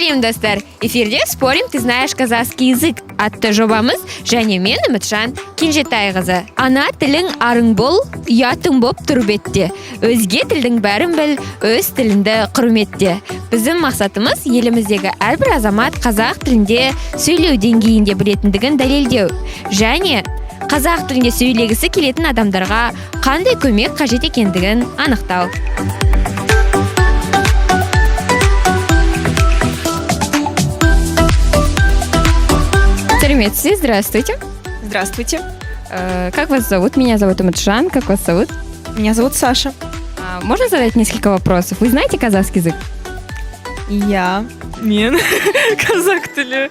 Сәлем достар! Эфирде «Спорим, ты знаешь казахский язык» атты жобамыз және мен Үмітжан Кенжетайқызы. Ана тілің арың бол, ұятың боп тұр бетте. Өзге тілдің бәрін біл, өз тіліңді құрметте. Біздің мақсатымыз еліміздегі әрбір азамат қазақ тілінде сөйлеу деңгейінде білетіндігін дәлелдеу. Және қазақ тілінде сөйлегісі келетін адамдарға қандай көмек қажет екендігін анықтау. Сәлеметсіз, здравствуйте. Здравствуйте. Как вас зовут? Меня зовут Үмітжан. Как вас зовут? Меня зовут Саша. Можно задать несколько вопросов? Вы знаете казахский язык? Мен казах тілі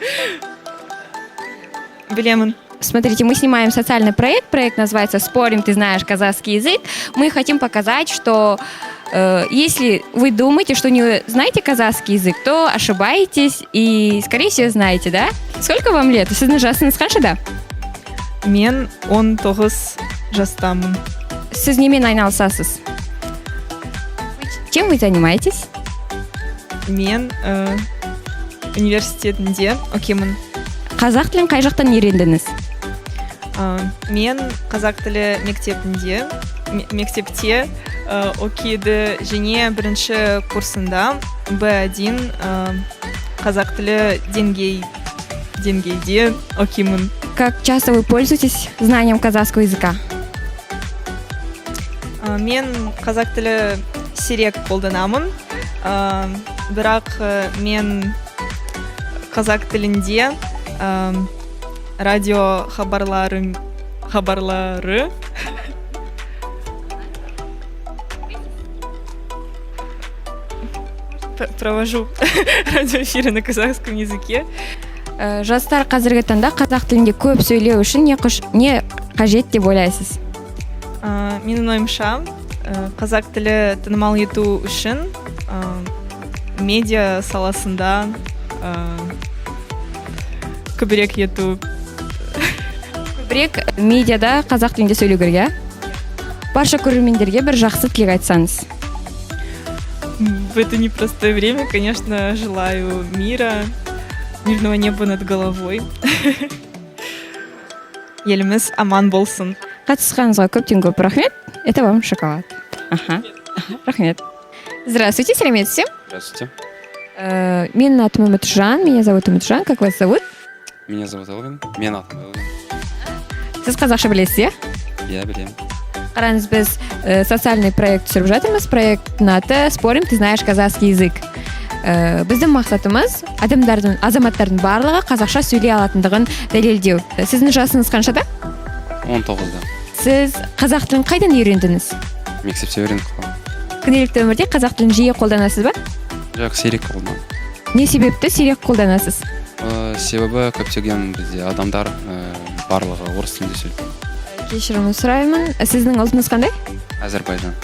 білемін. Смотрите, мы снимаем социальный проект. Проект называется «Спорим, ты знаешь казахский язык». Мы хотим показать, что если вы думаете, что не знаете казахский язык, то ошибаетесь и, скорее всего, знаете, да? Сколько вам лет? Сіздің жасыңыз қаншада? Мен 19 жастамын. Сіз немен айналысасыз? Чем вы занимаетесь? Мен университетінде оқимын. Қазақ тілін қай жақтан үйрендіңіз? Мен қазақ тілі мектепте оқиды және бірінші курсында B1 қазақ тілі деңгейде оқимын. Как часто вы пользуетесь знанием казахского языка? Мен қазақ тілі сирек қолданамын, бірақ мен қазақ тілінде радио хабарлары провожу радиоэфиры на казахском языке. Жастар қазіргі таңда қазақ тілінде көп сөйлеу үшін не қажет деп ойлайсыз? Менің ойымша, қазақ тілі танымал ету үшін медиа саласында көбірек ету. Көбірек медиада қазақ тілінде сөйлеу керек, барша көрермендерге бір жақсы тілек айтсаңыз. В это непростое время, конечно, желаю мира, мирного неба над головой. Еліміз аман болсын. Қатысқаныңызға көптен көп рахмет. Это вам шоколад. Рахмет. Здравствуйте, сәлеметсіз? Здравствуйте. Менің атым Үмітжан. Меня зовут Үмітжан. Как вас зовут? Меня зовут Элвин. Мен атым Элвин. Сіз қазақша білесіз, Я білемін. Қараңыз, біз социальный проект түсіріп жатырмыз. Проекттің аты «Спорим, ты знаешь казахский язык». Біздің мақсатымыз азаматтардың барлығы қазақша сөйлей алатындығын дәлелдеу. Сіздің жасыңыз қаншада? 19-да. Сіз қазақ тілін қайдан үйрендіңіз? Мектепте үйреніп қалдым. Күнделікті өмірде қазақ тілін жиі қолданасыз ба? Жоқ, сирек қолданамын. Не себепті сирек қолданасыз? Себебі көптеген бізде адамдар барлығы орыс тілінде сөйлейді. Кешірім сұраймын. Сіздің ұлтыңыз қандай? Әзербайжан.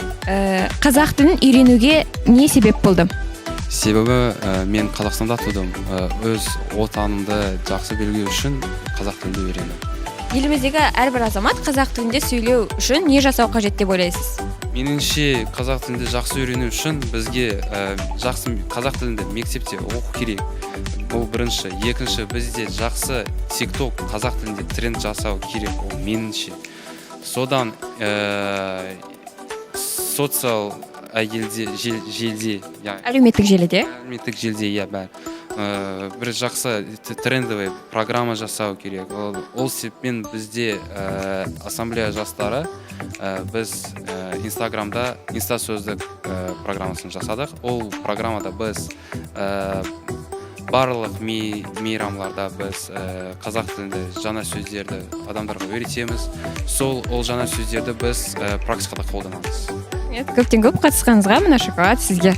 Қазақ тілін үйренуге не себеп болды? Себебі мен Қазақстанда тудым. Өз отанымды жақсы білу үшін қазақ тілінде үйрендім. Еліміздегі әрбір азамат қазақ тілінде сөйлеу үшін не жасау қажет деп ойлайсыз? Меніңше қазақ тілінде жақсы үйрену үшін бізге жақсы қазақ тілінде мектепте оқу керек. Бұл бірінші. Екінші, бізде жақсы TikTok қазақ тілінде тренд жасау керек. Ол меніңше. Содан социал желде, әлеуметтік желіде? Әлеуметтік желде, бәрі. Бір жақсы трендовый программа жасау керек. Ол себеппен бізде ассамблея жастары біз Инстаграмда инстасөздік программасын жасадық. Ол программада біз барлық мейрамларда біз қазақ тілінде жаңа сөздерді адамдарға үйретеміз. Ол жаңа сөздерді біз практикада қолданамыз. Көптен көп қатысқаныңызға мына шоколад сізге.